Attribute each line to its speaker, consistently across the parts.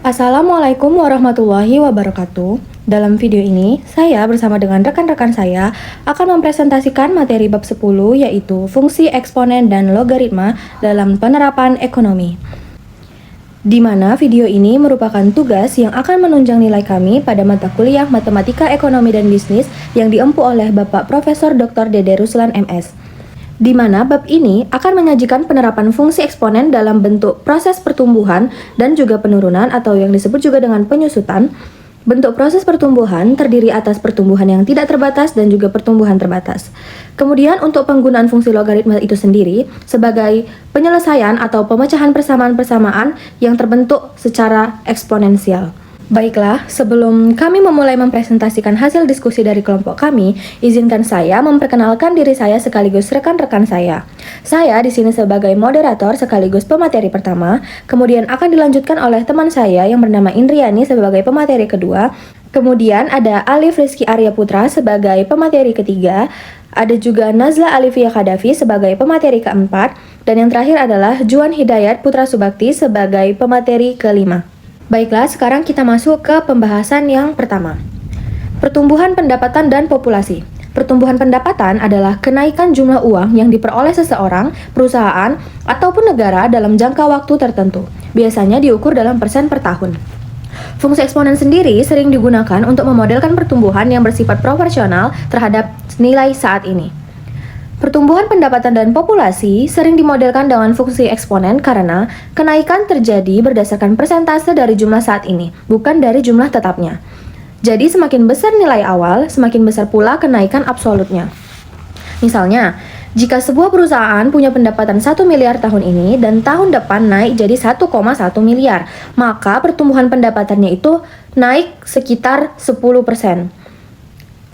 Speaker 1: Assalamualaikum warahmatullahi wabarakatuh. Dalam video ini, saya bersama dengan rekan-rekan saya akan mempresentasikan materi bab 10 yaitu fungsi eksponen dan logaritma dalam penerapan ekonomi. Di mana video ini merupakan tugas yang akan menunjang nilai kami pada mata kuliah Matematika Ekonomi dan Bisnis yang diempu oleh Bapak Profesor Dr. Dede Ruslan MS. Di mana bab ini akan menyajikan penerapan fungsi eksponen dalam bentuk proses pertumbuhan dan juga penurunan atau yang disebut juga dengan penyusutan. Bentuk proses pertumbuhan terdiri atas pertumbuhan yang tidak terbatas dan juga pertumbuhan terbatas. Kemudian untuk penggunaan fungsi logaritma itu sendiri sebagai penyelesaian atau pemecahan persamaan-persamaan yang terbentuk secara eksponensial. Baiklah, sebelum kami memulai mempresentasikan hasil diskusi dari kelompok kami, izinkan saya memperkenalkan diri saya sekaligus rekan-rekan saya. Saya di sini sebagai moderator sekaligus pemateri pertama, kemudian akan dilanjutkan oleh teman saya yang bernama Indriani sebagai pemateri kedua, kemudian ada Alif Rizky Arya Putra sebagai pemateri ketiga, ada juga Nazla Alifia Khadafi sebagai pemateri keempat, dan yang terakhir adalah Juan Hidayat Putra Subakti sebagai pemateri kelima. Baiklah, sekarang kita masuk ke pembahasan yang pertama. Pertumbuhan pendapatan dan populasi. Pertumbuhan pendapatan adalah kenaikan jumlah uang yang diperoleh seseorang, perusahaan, ataupun negara dalam jangka waktu tertentu. Biasanya diukur dalam persen per tahun. Fungsi eksponen sendiri sering digunakan untuk memodelkan pertumbuhan yang bersifat proporsional terhadap nilai saat ini. Pertumbuhan pendapatan dan populasi sering dimodelkan dengan fungsi eksponen karena kenaikan terjadi berdasarkan persentase dari jumlah saat ini, bukan dari jumlah tetapnya. Jadi semakin besar nilai awal, semakin besar pula kenaikan absolutnya. Misalnya, jika sebuah perusahaan punya pendapatan 1 miliar tahun ini dan tahun depan naik jadi 1,1 miliar, maka pertumbuhan pendapatannya itu naik sekitar 10%.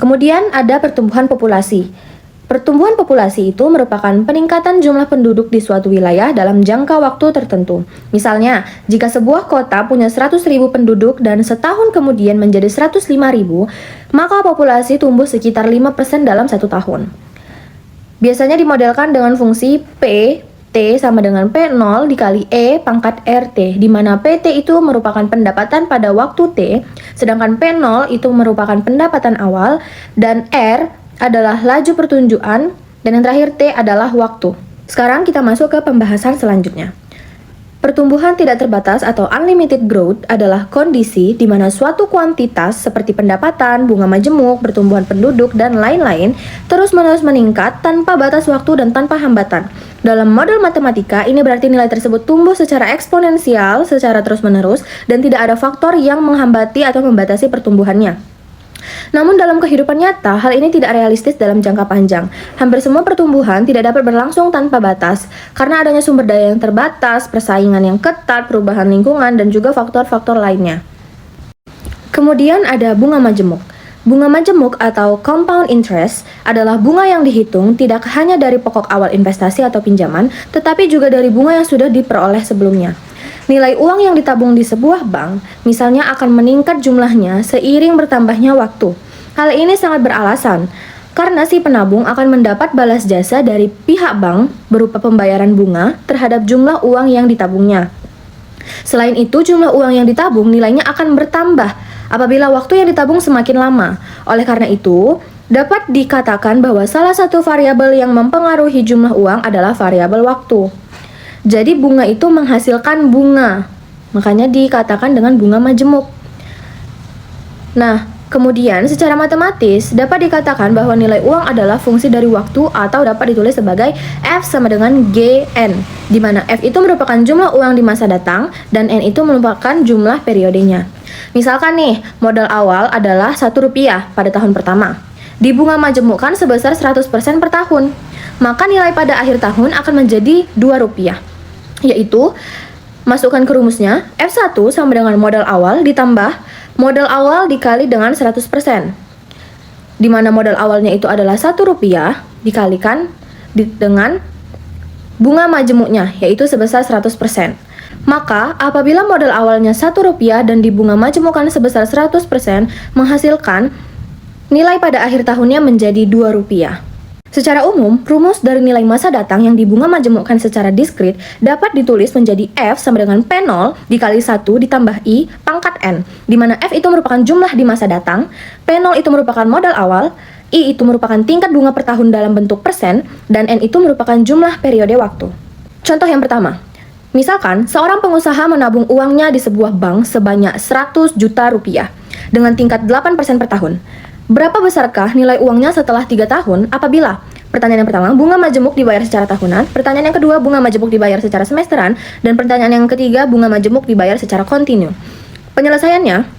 Speaker 1: Kemudian ada pertumbuhan populasi. Pertumbuhan populasi itu merupakan peningkatan jumlah penduduk di suatu wilayah dalam jangka waktu tertentu. Misalnya, jika sebuah kota punya 100.000 penduduk dan setahun kemudian menjadi 105.000, maka populasi tumbuh sekitar 5% dalam 1 tahun. Biasanya dimodelkan dengan fungsi P, T sama dengan P0 dikali E pangkat RT, di mana PT itu merupakan pendapatan pada waktu T, sedangkan P0 itu merupakan pendapatan awal, dan R adalah laju pertunjukan, dan yang terakhir T adalah waktu. Sekarang kita masuk ke pembahasan selanjutnya. Pertumbuhan tidak terbatas atau unlimited growth adalah kondisi di mana suatu kuantitas seperti pendapatan, bunga majemuk, pertumbuhan penduduk, dan lain-lain terus-menerus meningkat tanpa batas waktu dan tanpa hambatan. Dalam model matematika, ini berarti nilai tersebut tumbuh secara eksponensial, secara terus-menerus, dan tidak ada faktor yang menghambati atau membatasi pertumbuhannya. Namun dalam kehidupan nyata, hal ini tidak realistis dalam jangka panjang. Hampir semua pertumbuhan tidak dapat berlangsung tanpa batas, karena adanya sumber daya yang terbatas, persaingan yang ketat, perubahan lingkungan, dan juga faktor-faktor lainnya. Kemudian ada bunga majemuk. Bunga majemuk atau compound interest adalah bunga yang dihitung tidak hanya dari pokok awal investasi atau pinjaman, tetapi juga dari bunga yang sudah diperoleh sebelumnya. Nilai uang yang ditabung di sebuah bank, misalnya akan meningkat jumlahnya seiring bertambahnya waktu. Hal ini sangat beralasan, karena si penabung akan mendapat balas jasa dari pihak bank berupa pembayaran bunga terhadap jumlah uang yang ditabungnya. Selain itu, jumlah uang yang ditabung nilainya akan bertambah apabila waktu yang ditabung semakin lama. Oleh karena itu, dapat dikatakan bahwa salah satu variabel yang mempengaruhi jumlah uang adalah variabel waktu. Jadi bunga itu menghasilkan bunga, makanya dikatakan dengan bunga majemuk. Nah, kemudian secara matematis dapat dikatakan bahwa nilai uang adalah fungsi dari waktu atau dapat ditulis sebagai F sama dengan GN, di mana F itu merupakan jumlah uang di masa datang dan N itu merupakan jumlah periodenya. Misalkan nih, modal awal adalah Rp1 pada tahun pertama. Dibunga majemukkan sebesar 100% per tahun. Maka nilai pada akhir tahun akan menjadi Rp2, yaitu masukkan ke rumusnya F1 sama dengan modal awal ditambah modal awal dikali dengan 100%, di mana modal awalnya itu adalah Rp1 dikalikan dengan bunga majemuknya, yaitu sebesar 100%. Maka apabila modal awalnya Rp1 dan dibunga majemukkan sebesar 100%, menghasilkan nilai pada akhir tahunnya menjadi Rp2. Secara umum, rumus dari nilai masa datang yang dibunga majemukkan secara diskrit dapat ditulis menjadi F sama dengan P0 dikali 1 ditambah I pangkat N, di mana F itu merupakan jumlah di masa datang, P0 itu merupakan modal awal, I itu merupakan tingkat bunga per tahun dalam bentuk persen, dan N itu merupakan jumlah periode waktu. Contoh yang pertama, misalkan seorang pengusaha menabung uangnya di sebuah bank sebanyak 100 juta rupiah dengan tingkat 8% per tahun. Berapa besarkah nilai uangnya setelah 3 tahun apabila? Pertanyaan yang pertama, bunga majemuk dibayar secara tahunan. Pertanyaan yang kedua, bunga majemuk dibayar secara semesteran. Dan pertanyaan yang ketiga, bunga majemuk dibayar secara kontinu. Penyelesaiannya,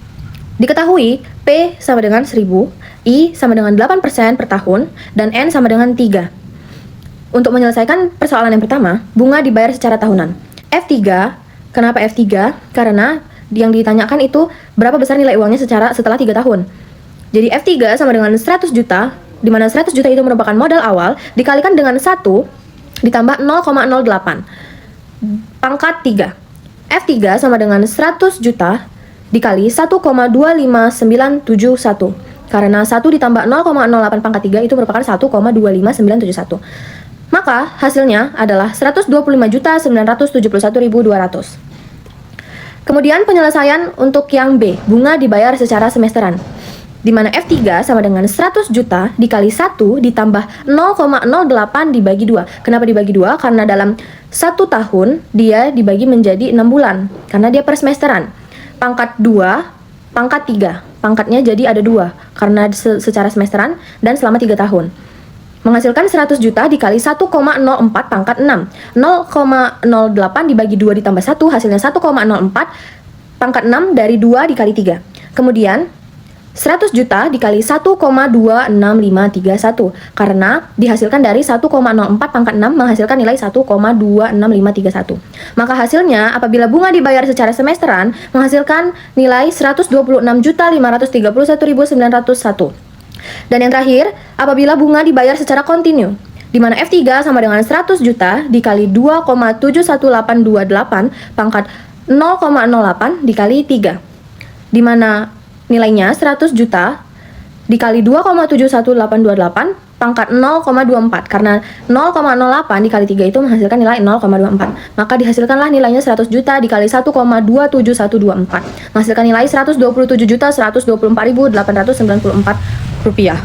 Speaker 1: diketahui P sama dengan 1000, I sama dengan 8% per tahun, dan N sama dengan 3. Untuk menyelesaikan persoalan yang pertama, bunga dibayar secara tahunan. F3, kenapa F3? Karena yang ditanyakan itu berapa besar nilai uangnya setelah 3 tahun. Jadi F3 sama dengan 100 juta, di mana 100 juta itu merupakan modal awal, dikalikan dengan 1 ditambah 0,08 pangkat 3. F3 sama dengan 100 juta dikali 1,25971. Karena 1 ditambah 0,08 pangkat 3 itu merupakan 1,25971. Maka hasilnya adalah 125.971.200. Kemudian penyelesaian untuk yang B, bunga dibayar secara semesteran. Di mana F3 sama dengan 100 juta dikali 1 ditambah 0,08 dibagi 2. Kenapa dibagi 2? Karena dalam 1 tahun dia dibagi menjadi 6 bulan. Karena dia per semesteran. Pangkat 2, pangkat 3. Pangkatnya jadi ada 2. Karena secara semesteran dan selama 3 tahun. Menghasilkan 100 juta dikali 1,04 pangkat 6. 0,08 dibagi 2 ditambah 1 hasilnya 1,04 pangkat 6 dari 2 dikali 3. Kemudian 100 juta dikali 1,26531 karena dihasilkan dari 1,04 pangkat 6 menghasilkan nilai 1,26531. Maka hasilnya apabila bunga dibayar secara semesteran menghasilkan nilai 126.531.901. Dan yang terakhir, apabila bunga dibayar secara kontinu, di mana F3 sama dengan 100 juta dikali 2,71828 pangkat 0,08 dikali 3, di mana nilainya 100 juta dikali 2,71828 pangkat 0,24 karena 0,08 dikali 3 itu menghasilkan nilai 0,24. Maka dihasilkanlah nilainya 100 juta dikali 1,27124 menghasilkan nilai 127.124.894 rupiah.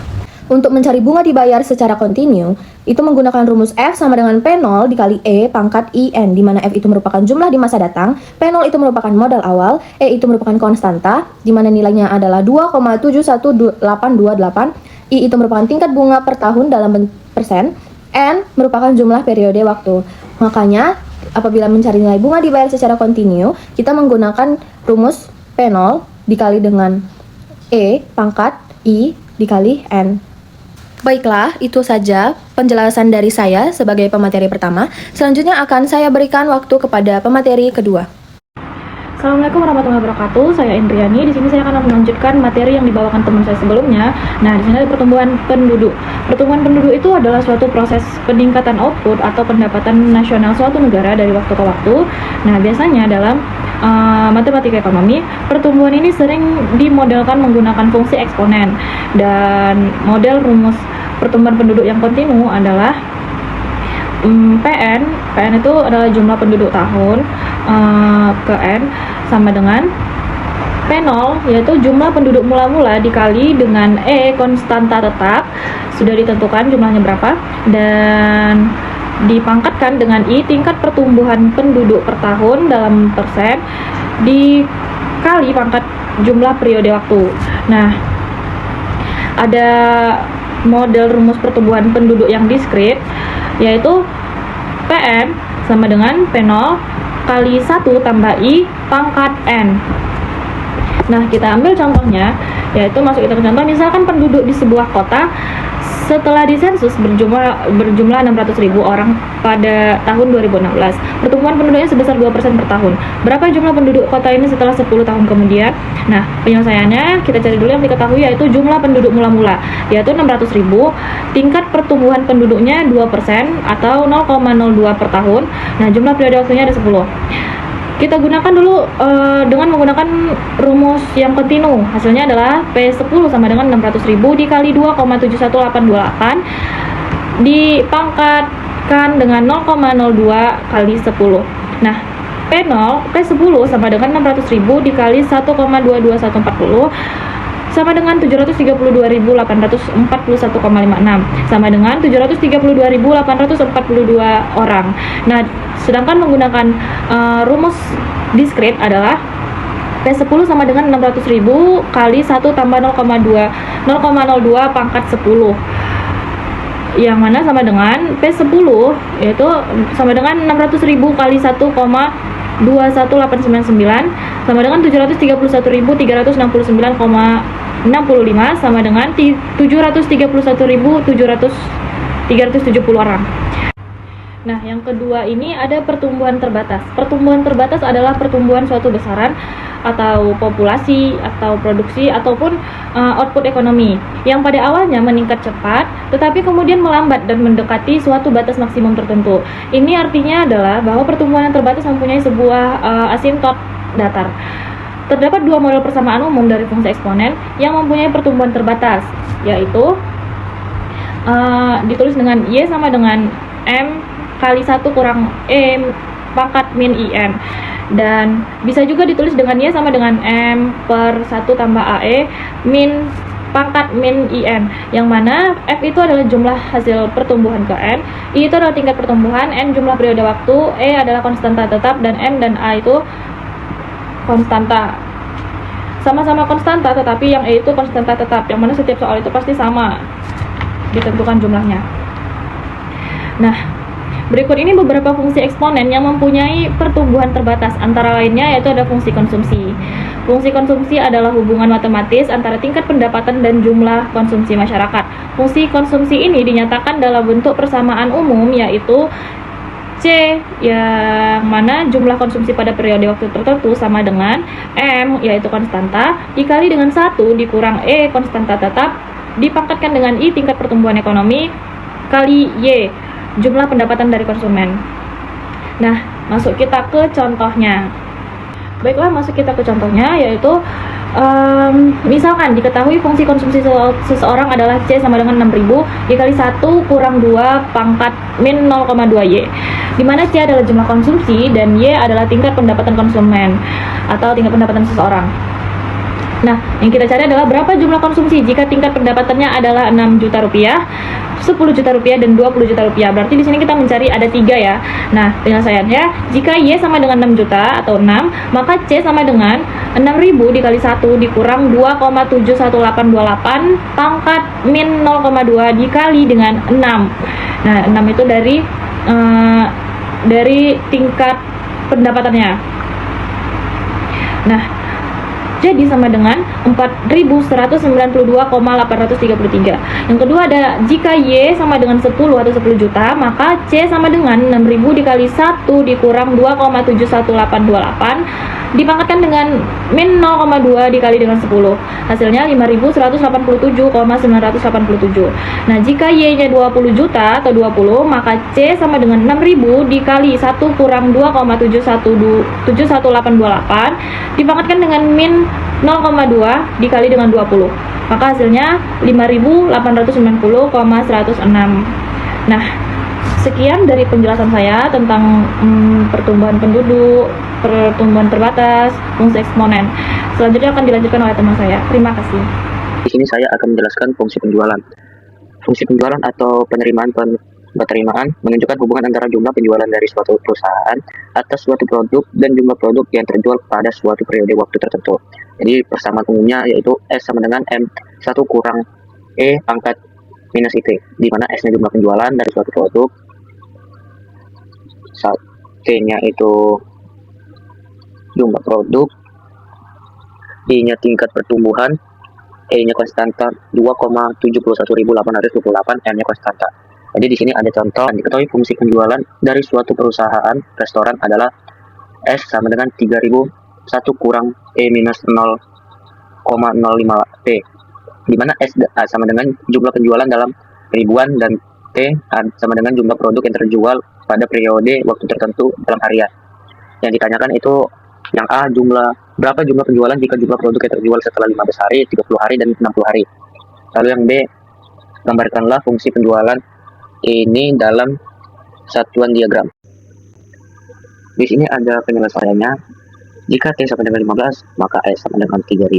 Speaker 1: Untuk mencari bunga dibayar secara kontinu, itu menggunakan rumus F sama dengan P0 dikali E pangkat IN, di mana F itu merupakan jumlah di masa datang, P0 itu merupakan modal awal, E itu merupakan konstanta, di mana nilainya adalah 2,71828, I itu merupakan tingkat bunga per tahun dalam persen, N merupakan jumlah periode waktu. Makanya, apabila mencari nilai bunga dibayar secara kontinu, kita menggunakan rumus P0 dikali dengan E pangkat I dikali N. Baiklah, itu saja penjelasan dari saya sebagai pemateri pertama. Selanjutnya akan saya berikan waktu kepada pemateri kedua.
Speaker 2: Assalamualaikum warahmatullahi wabarakatuh. Saya Indriani. Di sini saya akan melanjutkan materi yang dibawakan teman saya sebelumnya. Nah, di sini ada pertumbuhan penduduk. Pertumbuhan penduduk itu adalah suatu proses peningkatan output atau pendapatan nasional suatu negara dari waktu ke waktu. Nah, biasanya dalam matematika ekonomi, pertumbuhan ini sering dimodelkan menggunakan fungsi eksponen. Dan model rumus pertumbuhan penduduk yang kontinu adalah PN itu adalah jumlah penduduk tahun ke N sama dengan P0 yaitu jumlah penduduk mula-mula dikali dengan E konstanta tetap sudah ditentukan jumlahnya berapa dan dipangkatkan dengan I tingkat pertumbuhan penduduk per tahun dalam persen dikali pangkat jumlah periode waktu. Nah, ada model rumus pertumbuhan penduduk yang diskrit yaitu PN sama dengan P0 kali 1 tambah I pangkat N. Nah, kita ambil contohnya, yaitu masuk kita ke contoh, misalkan penduduk di sebuah kota setelah disensus berjumlah 600.000 orang pada tahun 2016. Pertumbuhan penduduknya sebesar 2% per tahun. Berapa jumlah penduduk kota ini setelah 10 tahun kemudian? Nah, penyelesaiannya kita cari dulu yang diketahui yaitu jumlah penduduk mula-mula, yaitu 600.000. Tingkat pertumbuhan penduduknya 2% atau 0,02 per tahun. Nah, jumlah periode waktunya ada 10. Kita gunakan dulu dengan menggunakan rumus yang kontinu. Hasilnya adalah P10 sama dengan 600.000 dikali 2,71828 dipangkatkan dengan 0,02 kali 10. Nah, P10 sama dengan 600.000 dikali 1,22140 sama dengan 732.841,56 sama dengan 732.842 orang. Nah, sedangkan menggunakan rumus diskrit adalah P10 sama dengan 600.000 kali 1 tambah 0,02 pangkat 10, yang mana sama dengan P10 yaitu sama dengan 600.000 kali 1,21899 sama dengan 731.369,65 sama dengan 731.370 orang. Nah, yang kedua ini ada pertumbuhan terbatas. Pertumbuhan terbatas adalah pertumbuhan suatu besaran atau populasi atau produksi ataupun output ekonomi yang pada awalnya meningkat cepat tetapi kemudian melambat dan mendekati suatu batas maksimum tertentu. Ini artinya adalah bahwa pertumbuhan yang terbatas mempunyai sebuah asintot datar. Terdapat dua model persamaan umum dari fungsi eksponen yang mempunyai pertumbuhan terbatas, yaitu ditulis dengan Y sama dengan M kali 1 kurang E pangkat min IM, dan bisa juga ditulis dengan Y sama dengan M per 1 tambah AE min pangkat min IN, yang mana F itu adalah jumlah hasil pertumbuhan ke N, I itu adalah tingkat pertumbuhan, N jumlah periode waktu, E adalah konstanta tetap, dan N dan A itu konstanta. Sama-sama konstanta, tetapi yang E itu konstanta tetap, yang mana setiap soal itu pasti sama ditentukan jumlahnya. Nah, berikut ini beberapa fungsi eksponen yang mempunyai pertumbuhan terbatas, antara lainnya yaitu ada fungsi konsumsi. Fungsi konsumsi adalah hubungan matematis antara tingkat pendapatan dan jumlah konsumsi masyarakat. Fungsi konsumsi ini dinyatakan dalam bentuk persamaan umum, yaitu C, yang mana jumlah konsumsi pada periode waktu tertentu sama dengan M, yaitu konstanta, dikali dengan 1 dikurang E, konstanta tetap, dipangkatkan dengan I, tingkat pertumbuhan ekonomi, kali Y, jumlah pendapatan dari konsumen. Nah, masuk kita ke contohnya. Baiklah, masuk kita ke contohnya, yaitu misalkan diketahui fungsi konsumsi seseorang adalah C sama dengan 6.000 dikali 1 kurang 2 pangkat min 0,2Y, dimana C adalah jumlah konsumsi dan Y adalah tingkat pendapatan konsumen atau tingkat pendapatan seseorang. Nah, yang kita cari adalah berapa jumlah konsumsi jika tingkat pendapatannya adalah 6 juta rupiah, 10 juta rupiah, dan 20 juta rupiah. Berarti di sini kita mencari ada 3 ya. Nah, penyelesaiannya, jika Y sama dengan 6 juta atau 6, maka C sama dengan 6.000 dikali 1 dikurang 2,71828 pangkat min 0,2 dikali dengan 6. Nah, 6 itu dari tingkat pendapatannya. Nah, jadi sama dengan 4.192,833. Yang kedua ada jika Y sama dengan 10 atau 10 juta, maka C sama dengan 6.000 dikali 1 dikurang 2,71828 dipangkatkan dengan min 0,2 dikali dengan 10. Hasilnya 5.187,987. Nah, jika Y-nya 20 juta atau 20, maka C sama dengan 6.000 dikali 1 kurang 2,71828 dipangkatkan dengan min 0,2 dikali dengan 20. Maka hasilnya 5.890,106. Nah, sekian dari penjelasan saya tentang pertumbuhan penduduk, pertumbuhan terbatas, fungsi eksponen. Selanjutnya akan dilanjutkan oleh teman saya. Terima kasih.
Speaker 3: Di sini saya akan menjelaskan fungsi penjualan. Fungsi penjualan atau penerimaan menunjukkan hubungan antara jumlah penjualan dari suatu perusahaan atas suatu produk dan jumlah produk yang terjual pada suatu periode waktu tertentu. Jadi persamaan umumnya yaitu S sama dengan M1 kurang E pangkat minus IT, di mana S-nya jumlah penjualan dari suatu produk, T-nya itu jumlah produk, I-nya tingkat pertumbuhan, E-nya konstanta 2,71828, M-nya konstanta. Jadi di sini ada contoh, diketahui fungsi penjualan dari suatu perusahaan restoran adalah S sama dengan 3.001 kurang E minus 0,05 T, di mana S sama dengan jumlah penjualan dalam ribuan dan T sama dengan jumlah produk yang terjual pada periode waktu tertentu dalam harian. Yang ditanyakan itu yang A, berapa jumlah penjualan jika jumlah produk yang terjual setelah 15 hari, 30 hari, dan 60 hari. Lalu yang B, gambarkanlah fungsi penjualan ini dalam satuan diagram. Di sini ada penyelesaiannya. Jika T sama dengan 15, maka S sama dengan 3000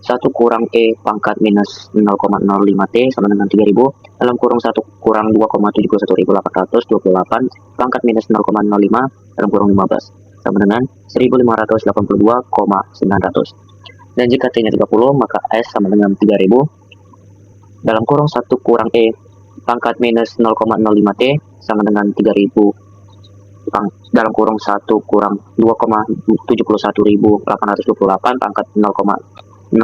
Speaker 3: 1 kurang E pangkat minus 0,05T sama dengan 3000 dalam kurung 1 kurang 2,71828 pangkat minus 0,05 dalam kurung 15 sama dengan 1582,900. Dan jika T-nya 30, maka S sama dengan 3000 dalam kurung 1 kurang E pangkat minus 0,05T sama dengan 3000 dalam kurung 1 kurang 2,71828 pangkat 0,05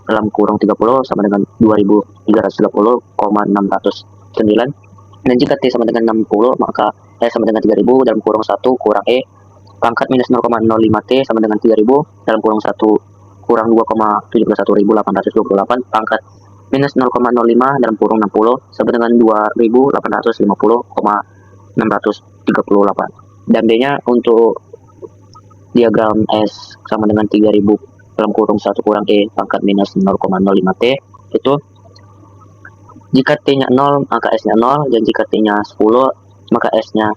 Speaker 3: dalam kurung 30 sama dengan 2330,609. Dan jika T sama dengan 60, maka S sama dengan 3000 dalam kurung 1 kurang E pangkat minus 0,05T sama dengan 3000 dalam kurung 1 kurang 2,71828 pangkat minus 0,05 dalam kurung 60 sama dengan 2850,638. Dan B-nya untuk diagram S sama dengan 3000 dalam kurung 1 kurang E pangkat minus 0,05T itu jika T-nya 0 maka S-nya 0, dan jika T-nya 10 maka S-nya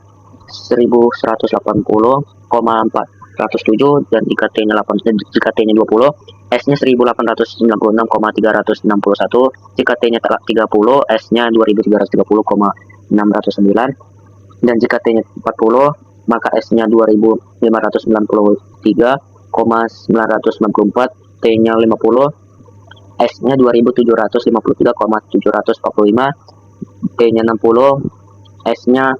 Speaker 3: 1180,407, dan jika T-nya 20 S-nya 1896,361, jika T-nya 30 S-nya 2330,609, dan jika T-nya 40 maka S-nya 2593,994, T-nya 50 S-nya 2753,745, T-nya 60 S-nya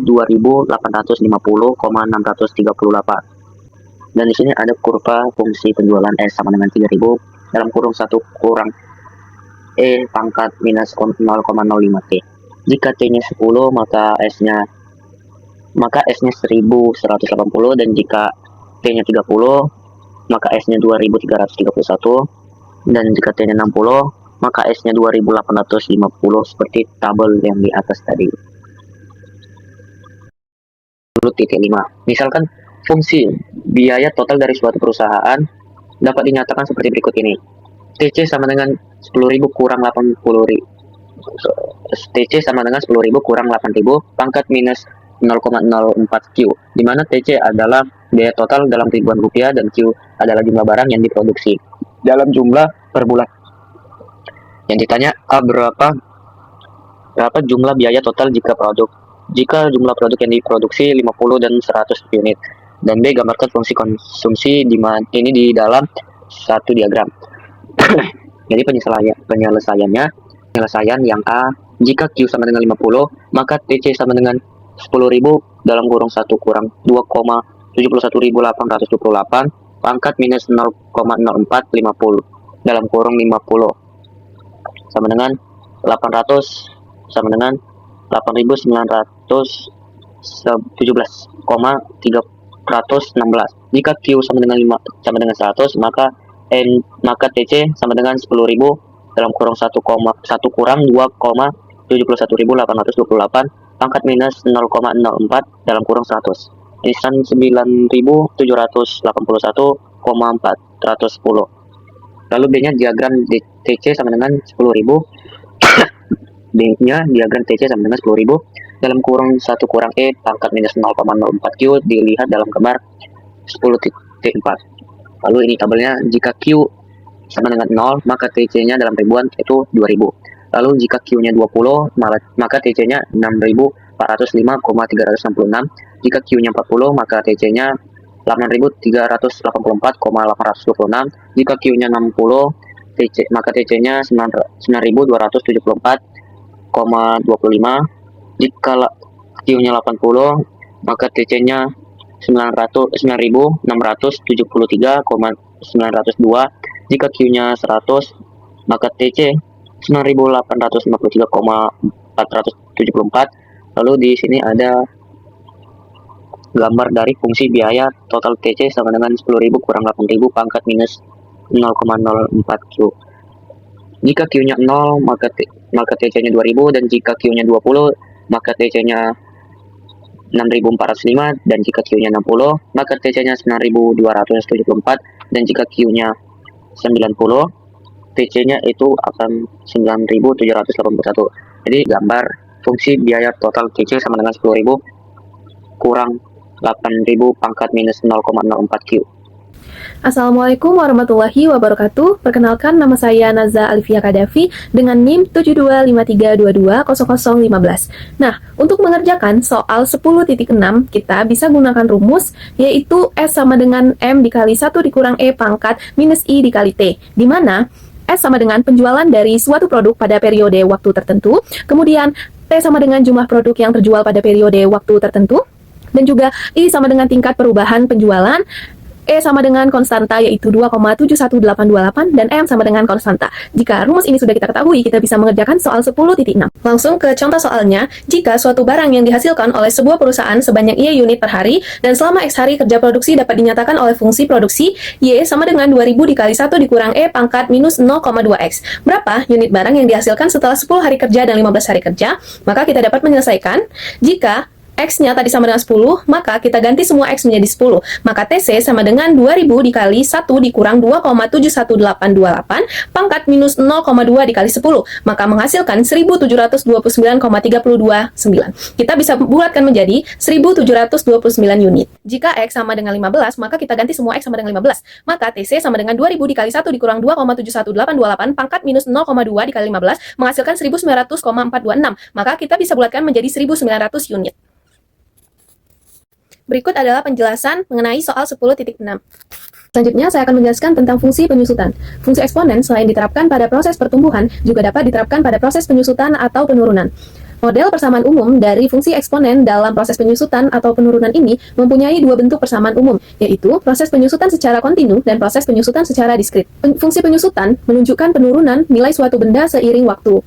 Speaker 3: 2850,638. Dan di sini ada kurva fungsi penjualan S sama dengan 3000 dalam kurung 1 kurang E pangkat minus 0,05T. Jika T-nya 10 maka S-nya 1180, dan jika T-nya 30 maka S-nya 2331, dan jika T-nya 60 maka S-nya 2850 seperti tabel yang di atas tadi. Titik 5. Misalkan fungsi biaya total dari suatu perusahaan dapat dinyatakan seperti berikut ini. TC sama dengan 10.000 kurang 80.000. TC sama dengan 10.000 kurang 8.000 pangkat minus 0,04Q, di mana TC adalah biaya total dalam ribuan rupiah dan Q adalah jumlah barang yang diproduksi dalam jumlah per bulan. Yang ditanya berapa jumlah biaya total jika jumlah produk yang diproduksi 50 dan 100 unit. Dan B, gambarkan fungsi konsumsi ini di dalam satu diagram. Jadi penyelesaian yang A, jika Q sama dengan 50 maka TC sama dengan 10.000 dalam kurung 1 kurang 2,71828 pangkat minus 0,0450 dalam kurung 50 sama dengan 800 sama dengan 8.917,316. Jika Q sama dengan 100 maka TC sama dengan 10.000 dalam kurung 1 kurang 2,71828 pangkat minus 0,04 dalam kurung 100. Ini 9.781,410. Lalu B-nya diagram TC sama dengan 10.000. B-nya diagram TC sama dengan 10.000 dalam kurung 1 kurang E pangkat minus 0,04Q dilihat dalam gambar 10.4. Lalu ini tabelnya, jika Q sama dengan 0 maka TC-nya dalam ribuan itu 2000. Lalu jika Q-nya 20 maka TC-nya 6.405,366. Jika Q-nya 40 maka TC-nya 8.384,826. Jika Q-nya 60 maka TC-nya 9.274,25. Jika Q-nya 80 maka TC-nya 9.673,902. Jika Q-nya 100 maka TC 9.853,474. Lalu di sini ada gambar dari fungsi biaya total TC sama dengan 10.000 kurang 8.000 pangkat minus 0,04Q. Jika Q-nya 0 maka TC-nya 2000, dan jika Q-nya 20 maka TC-nya 6.405, dan jika Q-nya 60 maka TC-nya 9.274, dan jika Q-nya 90 TC-nya itu akan 9.781. Jadi gambar fungsi biaya total TC sama dengan 10.000 kurang 8.000 pangkat minus 0,04 Q.
Speaker 1: Assalamualaikum warahmatullahi wabarakatuh. Perkenalkan, nama saya Naza Alifia Kadafi dengan NIM 7253220015. Nah, untuk mengerjakan soal 10.6 kita bisa gunakan rumus yaitu S sama dengan M dikali 1 dikurang E pangkat minus I dikali T, di mana S sama dengan penjualan dari suatu produk pada periode waktu tertentu, kemudian T sama dengan jumlah produk yang terjual pada periode waktu tertentu, dan juga I sama dengan tingkat perubahan penjualan, E sama dengan konstanta yaitu 2,71828 dan M sama dengan konstanta. Jika rumus ini sudah kita ketahui, kita bisa mengerjakan soal 10.6. Langsung ke contoh soalnya. Jika suatu barang yang dihasilkan oleh sebuah perusahaan sebanyak Y unit per hari dan selama X hari kerja produksi dapat dinyatakan oleh fungsi produksi Y sama dengan 2000 dikali 1 dikurang E pangkat minus 0,2X. Berapa unit barang yang dihasilkan setelah 10 hari kerja dan 15 hari kerja? Maka kita dapat menyelesaikan jika X-nya tadi sama dengan 10, maka kita ganti semua X menjadi 10. Maka TC sama dengan 2000 dikali 1 dikurang 2,71828 pangkat minus 0,2 dikali 10. Maka menghasilkan 1729,329. Kita bisa bulatkan menjadi 1729 unit. Jika X sama dengan 15, maka kita ganti semua X sama dengan 15. Maka TC sama dengan 2000 dikali 1 dikurang 2,71828 pangkat minus 0,2 dikali 15 menghasilkan 1900,426. Maka kita bisa bulatkan menjadi 1900 unit. Berikut adalah penjelasan mengenai soal 10.6. Selanjutnya, saya akan menjelaskan tentang fungsi penyusutan. Fungsi eksponen selain diterapkan pada proses pertumbuhan, juga dapat diterapkan pada proses penyusutan atau penurunan. Model persamaan umum dari fungsi eksponen dalam proses penyusutan atau penurunan ini mempunyai dua bentuk persamaan umum, yaitu proses penyusutan secara kontinu dan proses penyusutan secara diskrit. Fungsi penyusutan menunjukkan penurunan nilai suatu benda seiring waktu.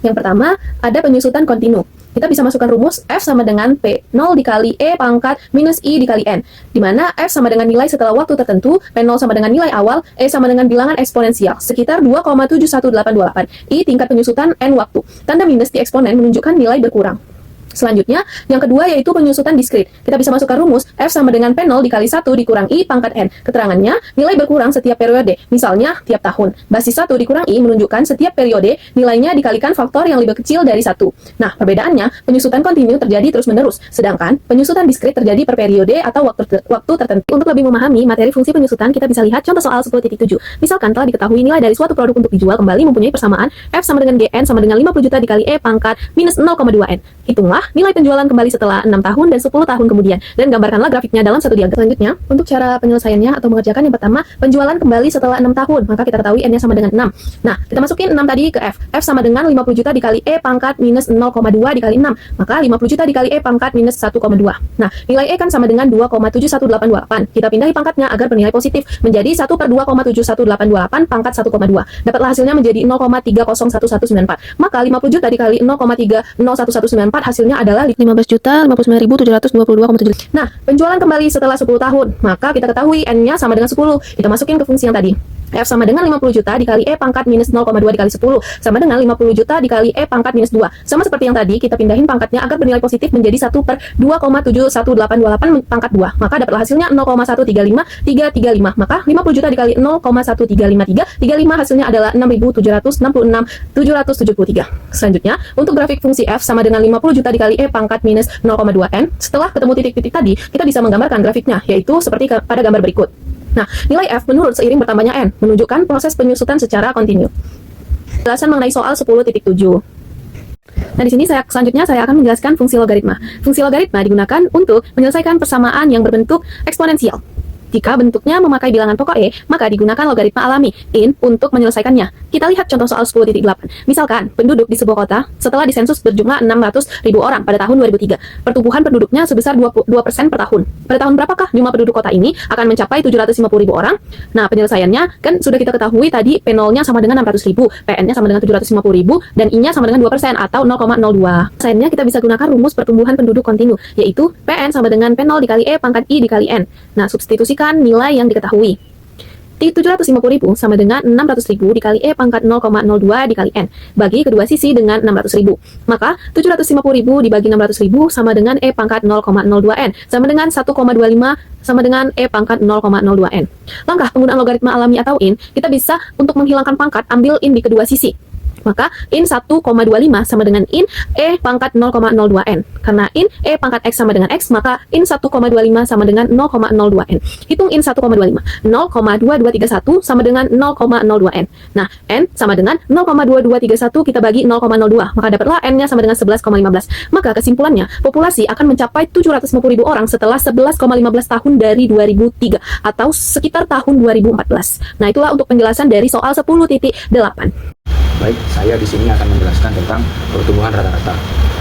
Speaker 1: Yang pertama, ada penyusutan kontinu. Kita bisa masukkan rumus F sama dengan P0 dikali E pangkat minus I dikali N, di mana F sama dengan nilai setelah waktu tertentu, P0 sama dengan nilai awal, E sama dengan bilangan eksponensial, sekitar 2,71828, I tingkat penyusutan N waktu. Tanda minus di eksponen menunjukkan nilai berkurang. Selanjutnya, yang kedua yaitu penyusutan diskrit. Kita bisa masukkan rumus F sama dengan P0 dikali 1 dikurang I pangkat N. Keterangannya, nilai berkurang setiap periode, misalnya tiap tahun. Basis 1 dikurang I menunjukkan setiap periode nilainya dikalikan faktor yang lebih kecil dari 1. Nah, perbedaannya, penyusutan kontinu terjadi terus-menerus, sedangkan penyusutan diskrit terjadi per periode atau waktu tertentu. Untuk lebih memahami materi fungsi penyusutan, kita bisa lihat contoh soal 10.7. Misalkan telah diketahui nilai dari suatu produk untuk dijual kembali mempunyai persamaan F sama dengan GN sama dengan 50 juta dikali E pangkat minus 0,2N. Hitunglah nilai penjualan kembali setelah 6 tahun dan 10 tahun kemudian, dan gambarkanlah grafiknya dalam satu diagram. Selanjutnya, untuk cara penyelesaiannya atau mengerjakan, yang pertama, penjualan kembali setelah 6 tahun, maka kita ketahui N-nya sama dengan 6. Nah, kita masukin 6 tadi ke F. F sama dengan 50 juta dikali E pangkat minus 0,2 dikali 6, maka 50 juta dikali E pangkat minus 1,2. Nah, nilai E kan sama dengan 2,71828. Kita pindahi pangkatnya agar bernilai positif menjadi 1 per 2,71828 pangkat 1,2. Dapatlah hasilnya menjadi 0,301194. Maka 50 juta dikali 0,301194 hasilnya adalah 15.059.722,7. Nah, penjualan kembali setelah 10 tahun, maka kita ketahui N-nya sama dengan 10. Kita masukin ke fungsi yang tadi. F sama dengan 50 juta dikali E pangkat minus 0,2 dikali 10 sama dengan 50 juta dikali E pangkat minus 2. Sama seperti yang tadi, kita pindahin pangkatnya agar bernilai positif menjadi 1 per 2,71828 pangkat 2. Maka dapatlah hasilnya 0,135335. Maka 50 juta dikali 0,13535 hasilnya adalah 6.766.773. Selanjutnya, untuk grafik fungsi F sama dengan 50 juta dikali E pangkat minus 0,2N, setelah ketemu titik-titik tadi, kita bisa menggambarkan grafiknya, yaitu seperti pada gambar berikut. Nah, nilai F menurun seiring bertambahnya N, menunjukkan proses penyusutan secara kontinu. Penjelasan mengenai soal 10.7. Nah, di sini selanjutnya saya akan menjelaskan fungsi logaritma. Fungsi logaritma digunakan untuk menyelesaikan persamaan yang berbentuk eksponensial. Jika bentuknya memakai bilangan pokok E, maka digunakan logaritma alami, in, untuk menyelesaikannya. Kita lihat contoh soal 10.8. Misalkan, penduduk di sebuah kota setelah disensus berjumlah 600.000 orang pada tahun 2003. Pertumbuhan penduduknya sebesar 2% per tahun. Pada tahun berapakah jumlah penduduk kota ini akan mencapai 750.000 orang? Nah, penyelesaiannya kan sudah kita ketahui tadi P0-nya sama dengan 600.000, Pn-nya sama dengan 750.000, dan I-nya sama dengan 2% atau 0,02. Penyelesaiannya kita bisa gunakan rumus pertumbuhan penduduk kontinu, yaitu Pn sama dengan P0 dikali E pangkat I dikali N. Nah, substitusikan nilai yang diketahui.
Speaker 4: 750.000 sama dengan 600.000 dikali E pangkat 0,02 dikali N. Bagi kedua sisi dengan 600.000. Maka 750.000 dibagi 600.000 sama dengan E pangkat 0,02 N. Sama dengan 1,25 sama dengan E pangkat 0,02 N. Langkah penggunaan logaritma alami atau in, kita bisa untuk menghilangkan pangkat ambil in di kedua sisi. Maka in 1,25 sama dengan in E pangkat 0,02 N. Karena in E pangkat X sama dengan X, maka in 1,25 sama dengan 0,02 N. Hitung in 1,25. 0,2231 sama dengan 0,02 N. Nah, N sama dengan 0,2231 kita bagi 0,02. Maka dapatlah N-nya sama dengan 11,15. Maka kesimpulannya, populasi akan mencapai 750.000 orang setelah 11,15 tahun dari 2003 atau sekitar tahun 2014. Nah, itulah untuk penjelasan dari soal 10.8.
Speaker 5: Baik, saya di sini akan menjelaskan tentang pertumbuhan rata-rata.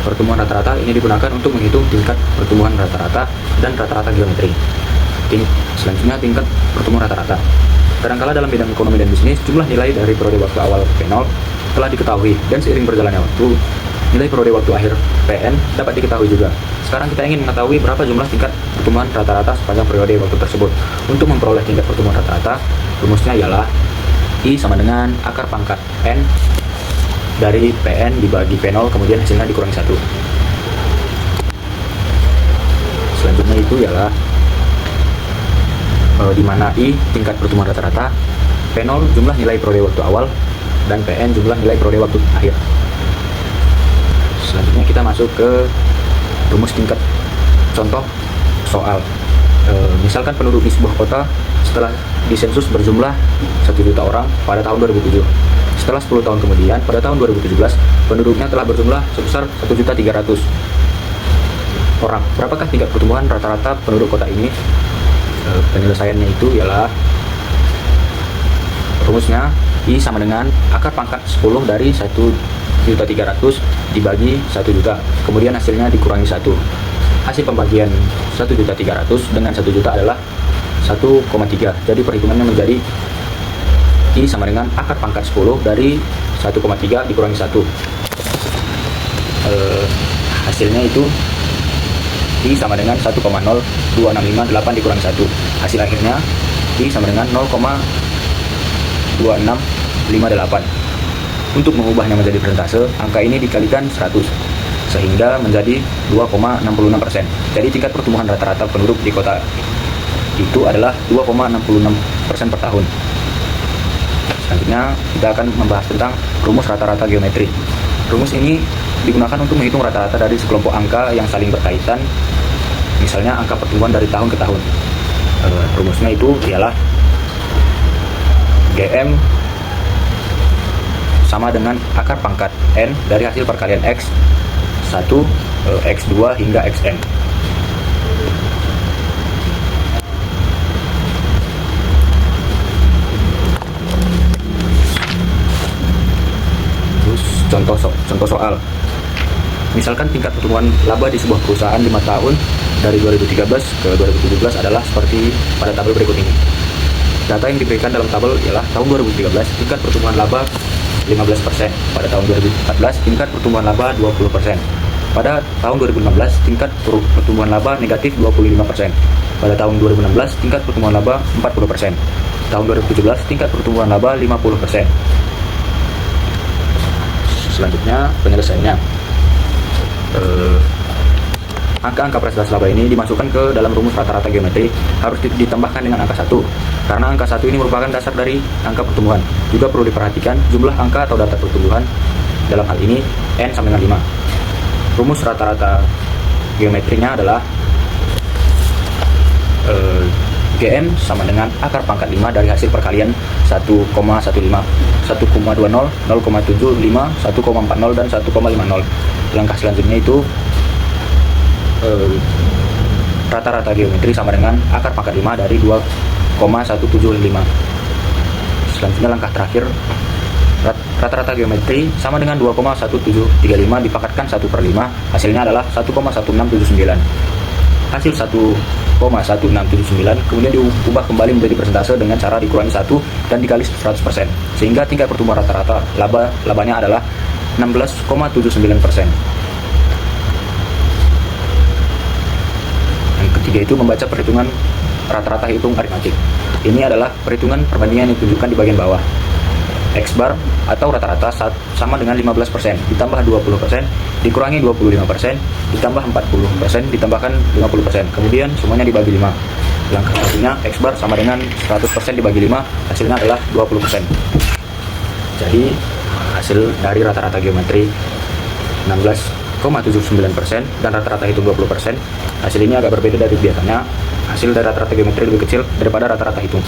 Speaker 5: Pertumbuhan rata-rata ini digunakan untuk menghitung tingkat pertumbuhan rata-rata dan rata-rata geometri. Selanjutnya tingkat pertumbuhan rata-rata. Kadangkala dalam bidang ekonomi dan bisnis, jumlah nilai dari periode waktu awal P0 telah diketahui dan seiring berjalannya waktu, nilai periode waktu akhir PN dapat diketahui juga. Sekarang kita ingin mengetahui berapa jumlah tingkat pertumbuhan rata-rata sepanjang periode waktu tersebut. Untuk memperoleh tingkat pertumbuhan rata-rata, rumusnya ialah I sama dengan akar pangkat N dari PN dibagi P0, kemudian hasilnya dikurangi 1. Selanjutnya itu ialah di mana I tingkat pertumbuhan rata-rata, P0 jumlah nilai periode waktu awal, dan PN jumlah nilai periode waktu akhir. Selanjutnya kita masuk ke rumus tingkat contoh soal. Misalkan penduduk di sebuah kota setelah disensus berjumlah 1 juta orang pada tahun 2007. Setelah 10 tahun kemudian, pada tahun 2017, penduduknya telah berjumlah sebesar 1.300.000 orang. Berapakah tingkat pertumbuhan rata-rata penduduk kota ini? Penyelesaiannya itu ialah rumusnya I sama dengan akar pangkat 10 dari 1.300.000 dibagi 1 juta. Kemudian hasilnya dikurangi 1. Hasil pembagian 1.300.000 dengan 1 juta adalah 1,3. Jadi perhitungannya menjadi I sama dengan akar pangkat 10 dari 1,3 dikurangi 1. Hasilnya itu I sama dengan 1,02658 dikurangi 1. Hasil akhirnya I sama dengan 0,2658. Untuk mengubahnya menjadi persentase, angka ini dikalikan 100 sehingga menjadi 2,66%. Jadi tingkat pertumbuhan rata-rata penduduk di kota itu adalah 2,66% per tahun. Selanjutnya kita akan membahas tentang rumus rata-rata geometri. Rumus ini digunakan untuk menghitung rata-rata dari sekelompok angka yang saling berkaitan, misalnya angka pertumbuhan dari tahun ke tahun. Rumusnya itu ialah GM sama dengan akar pangkat N dari hasil perkalian X 1, X2 hingga Xn. Contoh soal. Misalkan tingkat pertumbuhan laba di sebuah perusahaan 5 tahun dari 2013 ke 2017 adalah seperti pada tabel berikut ini. Data yang diberikan dalam tabel ialah tahun 2013 tingkat pertumbuhan laba 15%, pada tahun 2014 tingkat pertumbuhan laba 20%, pada tahun 2016 tingkat pertumbuhan laba negatif 25%, pada tahun 2016 tingkat pertumbuhan laba 40%, tahun 2017 tingkat pertumbuhan laba 50%. Selanjutnya penyelesaiannya, angka-angka presentasi laba ini dimasukkan ke dalam rumus rata-rata geometri, harus ditambahkan dengan angka 1 karena angka 1 ini merupakan dasar dari angka pertumbuhan. Juga perlu diperhatikan jumlah angka atau data pertumbuhan, dalam hal ini N sama dengan 5. Rumus rata-rata geometrinya adalah GM sama dengan akar pangkat 5 dari hasil perkalian 1,15, 1,20, 0,75, 1,40 dan 1,50. Langkah selanjutnya itu rata-rata geometri sama dengan akar pangkat 5 dari 2,175. Selanjutnya langkah terakhir, rata-rata geometri sama dengan 2,1735 dipakatkan 1/5, hasilnya adalah 1,1679. Hasil 1,1679 kemudian diubah kembali menjadi persentase dengan cara dikurangi 1 dan dikali 100%, sehingga tingkat pertumbuhan rata-rata labanya adalah 16,79%. Yang ketiga itu membaca perhitungan rata-rata hitung aritmatik. Ini adalah perhitungan perbandingan yang ditunjukkan di bagian bawah. X bar atau rata-rata sama dengan 15% ditambah 20% dikurangi 25% ditambah 40% ditambahkan 50%, kemudian semuanya dibagi 5. Langkah satunya X bar sama dengan 100% dibagi 5, hasilnya adalah 20%. Jadi hasil dari rata-rata geometri 16,79% dan rata-rata hitung 20%, hasil ini agak berbeda dari biasanya. Hasil dari rata-rata geometri lebih kecil daripada rata-rata hitung.